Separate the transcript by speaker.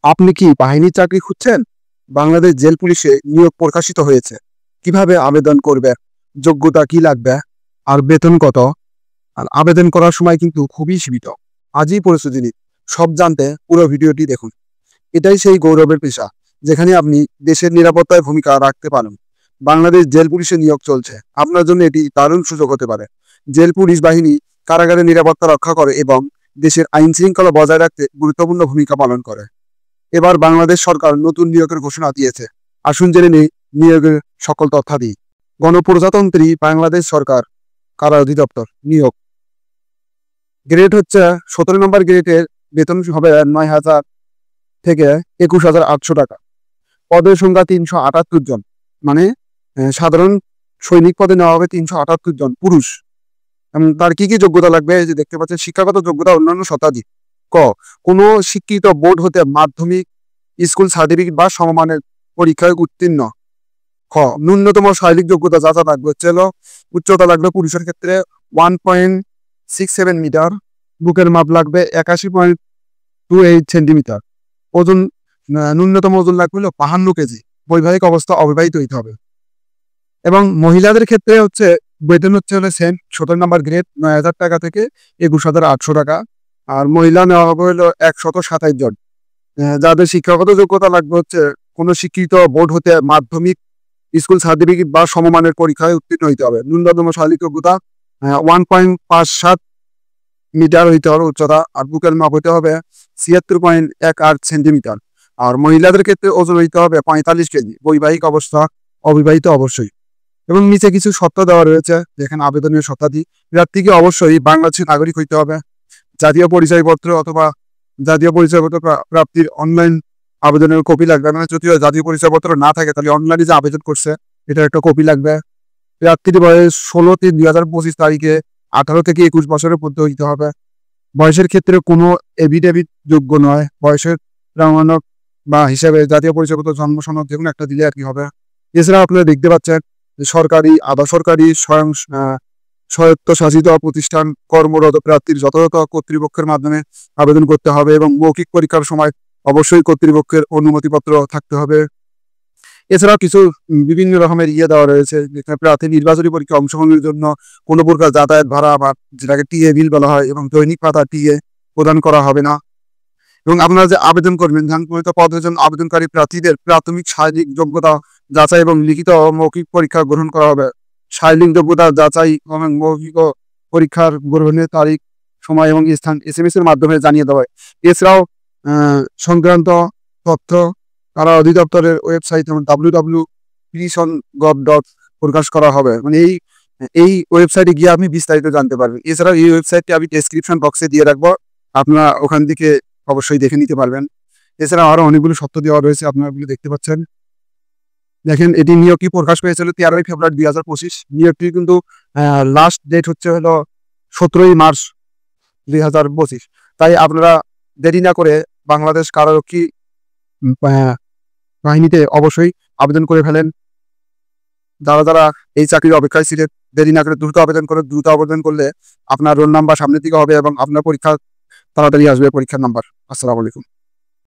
Speaker 1: আপনি কি বাহিনীর চাকরি খুঁজছেন? বাংলাদেশ জেল পুলিশে নিয়োগ প্রকাশিত হয়েছে। কিভাবে আবেদন করবে, যোগ্যতা কি লাগবে, আর বেতন কত? আর আবেদন করার সময় কিন্তু খুবই সীমিত। আজই প্রস্তুতি নিন। সব জানতে পুরো ভিডিওটি দেখুন। এটাই সেই গৌরবের পেশা যেখানে আপনি দেশের নিরাপত্তায় ভূমিকা রাখতে পারেন। বাংলাদেশ জেল পুলিশে নিয়োগ চলছে, আপনার জন্য এটি দারুণ সুযোগ হতে পারে। জেল পুলিশ বাহিনী কারাগারে নিরাপত্তা রক্ষা করে এবং দেশের আইন শৃঙ্খলা বজায় রাখতে গুরুত্বপূর্ণ ভূমিকা পালন করে। এবার বাংলাদেশ সরকার নতুন নিয়োগের ঘোষণা দিয়েছে। আসুন জেনে নেই নিয়োগের সকল তথ্যাদি। গণপ্রজাতন্ত্রী বাংলাদেশ সরকার কারা অধিদপ্তর নিয়োগ। গ্রেড হচ্ছে 17 নম্বর গ্রেডের বেতন হবে 9,000 থেকে 21,800 টাকা। পদের সংখ্যা 378 জন, মানে সাধারণ সৈনিক পদে নেওয়া হবে 378 জন পুরুষ। তার কি কি যোগ্যতা লাগবে যে দেখতে পাচ্ছেন। শিক্ষাগত যোগ্যতা অন্যান্য শতাধিক। ক, কোনো শিক্ষিত বোর্ড হতে মাধ্যমিক স্কুল সার্টিফিকেট বা সমমানের পরীক্ষায় উত্তীর্ণ। খ, ন্যূনতম শারীরিক যোগ্যতা যা যা লাগবে হচ্ছে উচ্চতা লাগবে পুরুষের ক্ষেত্রে 1.67 মিটার, বুকের মাপ লাগবে 81.28 সেন্টিমিটার, ওজন ন্যূনতম ওজন লাগবে 52 কেজি, বৈবাহিক অবস্থা অবিবাহিত হইতে হবে। এবং মহিলাদের ক্ষেত্রে হচ্ছে বেতন হচ্ছে সেম 17 নম্বর গ্রেড 9,000 টাকা থেকে 21,800 টাকা। আর মহিলা নেওয়া হবে 127 জন। যাদের শিক্ষাগত যোগ্যতা লাগবে হচ্ছে কোনো শিক্ষিত বোর্ড হতে মাধ্যমিক স্কুল সার্টিফিকেট বা সমমানের পরীক্ষায় উত্তীর্ণ হইতে হবে। ন্যূনতম শারীরিক যোগ্যতা 1.57 মিটার হইতে হবে উচ্চতা, আর বুকের মাপ হইতে হবে 76.18 সেন্টিমিটার। আর মহিলাদের ক্ষেত্রে ওজন হইতে হবে 45 কেজি, বৈবাহিক অবস্থা অবিবাহিত অবশ্যই। এবং নিচে কিছু শর্ত দেওয়া রয়েছে যেখানে আবেদনের শর্তাদি। প্রার্থীকে অবশ্যই বাংলাদেশের নাগরিক হইতে হবে। জাতীয় পরিচয়পত্র অথবা জাতীয় পরিচয়পত্র প্রাপ্তির অনলাইন আবেদনের কপি লাগবে। মানে যদিও জাতীয় পরিচয়পত্র না থাকে তাহলে অনলাইনে যে আবেদন করছে এটার একটা কপি লাগবে। প্রার্থীর বয়স 16/3/2025 তারিখে 18 থেকে 21 বছরের মধ্যে হইতে হবে। বয়সের ক্ষেত্রে কোনো এভিডেভিট যোগ্য নয়। বয়সের প্রমাণক বা হিসাবে জাতীয় পরিচয়পত্র, জন্ম সনদ যে কোনো একটা দিলে আর কি হবে। এছাড়া আপনারা দেখতে পাচ্ছেন সরকারি, আধা সরকারি, স্বায়ত্তশাসিত প্রতিষ্ঠান কর্মরত প্রার্থীর যথাযথ কর্তৃপক্ষের মাধ্যমে আবেদন করতে হবে এবং মৌখিক পরীক্ষার সময় অবশ্যই কর্তৃপক্ষের অনুমতিপত্র থাকতে হবে। এছাড়াও কিছু বিভিন্ন রকমের দেওয়া রয়েছে যেখানে প্রার্থী নির্বাচনী পরীক্ষা অংশগ্রহণের জন্য কোনো প্রকার যাতায়াত ভাড়া বা যেটাকে টিএ বিল বলা হয় এবং দৈনিক ভাতা টিএ প্রদান করা হবে না। এবং আপনারা যে আবেদন করবেন ধানপ্রণীত পদের জন্য আবেদনকারী প্রার্থীদের প্রাথমিক শারীরিক যোগ্যতা যাচাই এবং লিখিত মৌখিক পরীক্ষা গ্রহণ করা হবে। শারীরিক যোগ্যতা যাচাই এবং মৌখিক পরীক্ষার গ্রহণের তারিখ, সময় এবং স্থান SMS এর মাধ্যমে জানিয়ে দেওয়া হয়। এছাড়াও সংক্রান্ত তথ্য কারা অধিদপ্তরের ওয়েবসাইট যেমন www.prison.gov প্রকাশ করা হবে। মানে এই ওয়েবসাইটে গিয়ে আপনি বিস্তারিত জানতে পারবেন। এছাড়াও এই ওয়েবসাইটটি আমি ডেসক্রিপশন বক্সে দিয়ে রাখবো, আপনারা ওখান থেকে অবশ্যই দেখে নিতে পারবেন। এছাড়া আরো অনেকগুলো শর্ত দেওয়া রয়েছে, আপনারা এগুলো দেখতে পাচ্ছেন। দেখেন, এটি নিয়োগটি প্রকাশ পেয়েছিল 13 ফেব্রুয়ারি 2025। নিয়োগটি কিন্তু লাস্ট ডেট হচ্ছে 17 মার্চ 2025। তাই আপনারা দেরি না করে বাংলাদেশ কারারক্ষী বাহিনীতে অবশ্যই আবেদন করে ফেলেন। যারা যারা এই চাকরির অপেক্ষায় ছিলেন দেরি না করে দ্রুত আবেদন করে। দ্রুত আবেদন করলে আপনার রোল নাম্বার সামনের দিকে হবে এবং আপনার পরীক্ষা তাড়াতাড়ি আসবে, পরীক্ষার নাম্বার। আসসালামু আলাইকুম।